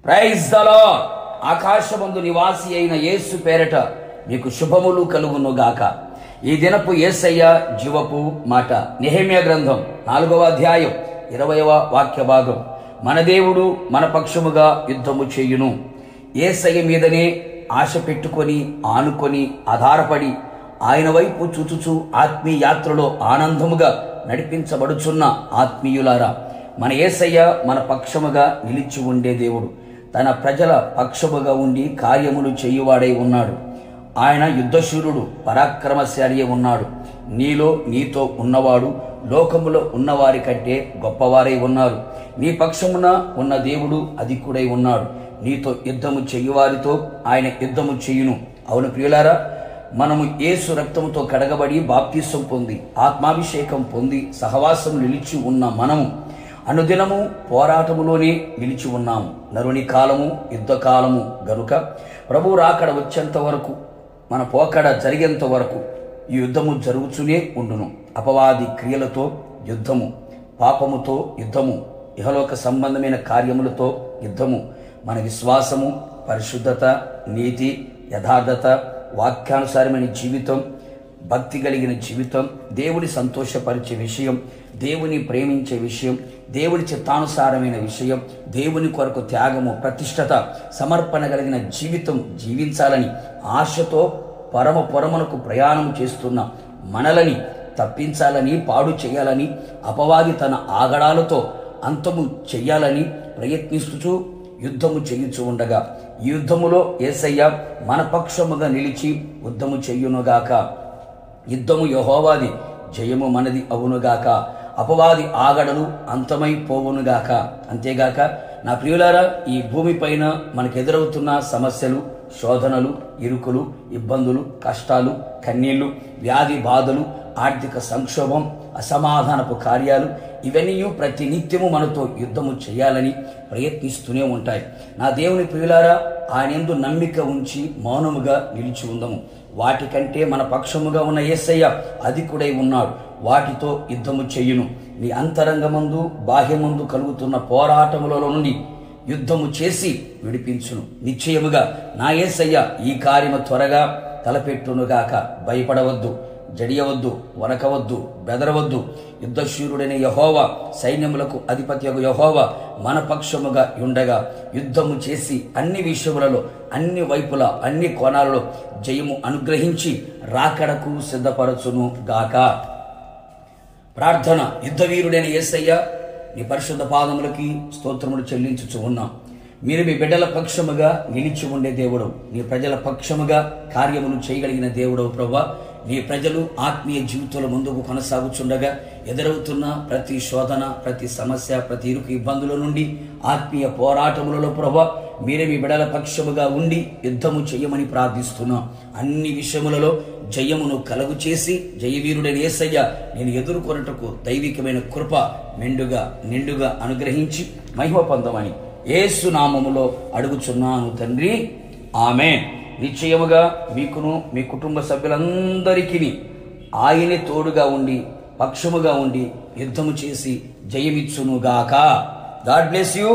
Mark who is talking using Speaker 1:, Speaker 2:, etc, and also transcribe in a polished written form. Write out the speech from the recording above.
Speaker 1: Praise the lord. ఆకాశమందు నివాసి అయిన యేసు పేరట మీకు శుభములు కలుగును గాక. ఈ దినపు యేసయ్య జీవపు మాట. నెహెమ్యా గ్రంథం 4వ అధ్యాయం 20వ వాక్య భాగం. మన దేవుడు మన పక్షముగా యుద్ధము చేయును. యేసయ్య మీదనే ఆశ పెట్టుకొని ఆనుకొని ఆధారపడి ఆయన వైపు చూచుచు ఆత్మీయ యాత్రలో ఆనందముగా నడిపించబడుచున్న ఆత్మీయులారా, మన యేసయ్య మన పక్షముగా నిలిచి ఉండే దేవుడు. తన ప్రజల పక్షముగా ఉండి కార్యములు చేయువాడై ఉన్నాడు. ఆయన యుద్ధశూరుడు, పరాక్రమశాలి ఉన్నాడు. నీలో నీతో ఉన్నవాడు లోకములో ఉన్నవారి కంటే గొప్పవారై ఉన్నారు. నీ పక్షమున ఉన్న దేవుడు అధికుడై ఉన్నాడు. నీతో యుద్ధము చేయువారితో ఆయన యుద్ధము చేయును. అవును ప్రియులారా, మనము యేసు రక్తముతో కడగబడి బాప్తిసం పొంది ఆత్మాభిషేకం పొంది సహవాసం నిలిచి ఉన్న మనము అనుదినము పోరాటములోనే నిలిచి ఉన్నాము. నరుని కాలము యుద్ధకాలము గనుక ప్రభు రాకడ వచ్చేంత వరకు, మన పోకడ జరిగేంత వరకు ఈ యుద్ధము జరుగుతూనే ఉండును. అపవాది క్రియలతో యుద్ధము, పాపముతో యుద్ధము, ఇహలోక సంబంధమైన కార్యములతో యుద్ధము. మన విశ్వాసము, పరిశుద్ధత, నీతి, యథార్థత, వాక్యానుసారమైన జీవితం, భక్తి కలిగిన జీవితం, దేవుని సంతోషపరిచే విషయం, దేవుని ప్రేమించే విషయం, దేవుని చిత్తానుసారమైన విషయం, దేవుని కొరకు త్యాగము, ప్రతిష్టత, సమర్పణ కలిగిన జీవితం జీవించాలని ఆశతో పరమునకు ప్రయాణం చేస్తున్న మనలని తప్పించాలని, పాడు చేయాలని, అపవాది తన ఆగడాలతో అంతము చెయ్యాలని ప్రయత్నిస్తూ యుద్ధము చేయుచు ఉండగా, ఈ యుద్ధములో యేసయ్య మన పక్షముగా నిలిచి యుద్ధము చెయ్యునుగాక. యుద్ధము యెహోవాది, జయము మనది అవునుగాక. అపవాది ఆగడలు అంతమైపోవునుగాక. అంతేగాక నా ప్రియులారా, ఈ భూమిపైన మనకు ఎదురవుతున్న సమస్యలు, శోధనలు, ఇరుకులు, ఇబ్బందులు, కష్టాలు, కన్నీళ్లు, వ్యాధి బాధలు, ఆర్థిక సంక్షోభం, అసమాధానపు కార్యాలు, ఇవన్నీ ప్రతి నిత్యము మనతో యుద్ధము చేయాలని ప్రయత్నిస్తూనే ఉంటాయి. నా దేవుని ప్రియులారా, ఆయన యందు నమ్మిక ఉంచి మౌనముగా నిలిచి ఉందము. వాటికంటే మన పక్షముగా ఉన్న యేసయ్య అధికుడై ఉన్నాడు. వాటితో యుద్ధము చెయ్యును. నీ అంతరంగమందు బాహ్యమందు కలుగుతున్న పోరాటములలో నుండి యుద్ధము చేసి విడిపించును. నిశ్చయముగా నా యేసయ్య ఈ కార్యము త్వరగా తలపెట్టునుగాక. భయపడవద్దు, జడియవద్దు, వనకవద్దు, బెదరవద్దు. యుద్ధశూరుడైన యెహోవా, సైన్యములకు అధిపతియగు యెహోవా మన పక్షముగా ఉండగా యుద్ధము చేసి అన్ని విషయములలో, అన్ని వైపులా, అన్ని కోణాలలో జయము అనుగ్రహించి రాకడకు సిద్ధపరచును గాక. ప్రార్థన. యుద్ధవీరుడైన యేసయ్య, నీ పరిశుద్ధ పాదములకి స్తోత్రములు చెల్లించుచు ఉన్నాం. మీరు మీ బిడ్డల పక్షముగా నిలిచి ఉండే దేవుడు, నీ ప్రజల పక్షముగా కార్యములు చేయగలిగిన దేవుడవు ప్రభువా. నీ ప్రజలు ఆత్మీయ జీవితంలో ముందుకు కొనసాగుచుండగా ఎదురవుతున్న ప్రతి శోధన, ప్రతి సమస్య, ప్రతి ఇరుకు ఇబ్బందుల నుండి, ఆత్మీయ పోరాటములలో ప్రభువా మీరే మీ బిడ్డల పక్షముగా ఉండి యుద్ధము చేయమని ప్రార్థిస్తున్నాం. అన్ని విషయములలో జయమును కలుగు చేసి జయవీరుడైన యేసయ్య నేను ఎదుర్కొనుటకు దైవికమైన కృప మెండుగా నిండుగా అనుగ్రహించి మహిమ పొందమని యేసు నామములో అడుగుచున్నాను తండ్రి, ఆమేన్. నిశ్చయముగా మీకును మీ కుటుంబ సభ్యులందరికీ ఆయనే తోడుగా ఉండి పక్షముగా ఉండి యుద్ధము చేసి జయమిచ్చునుగాక. God bless you.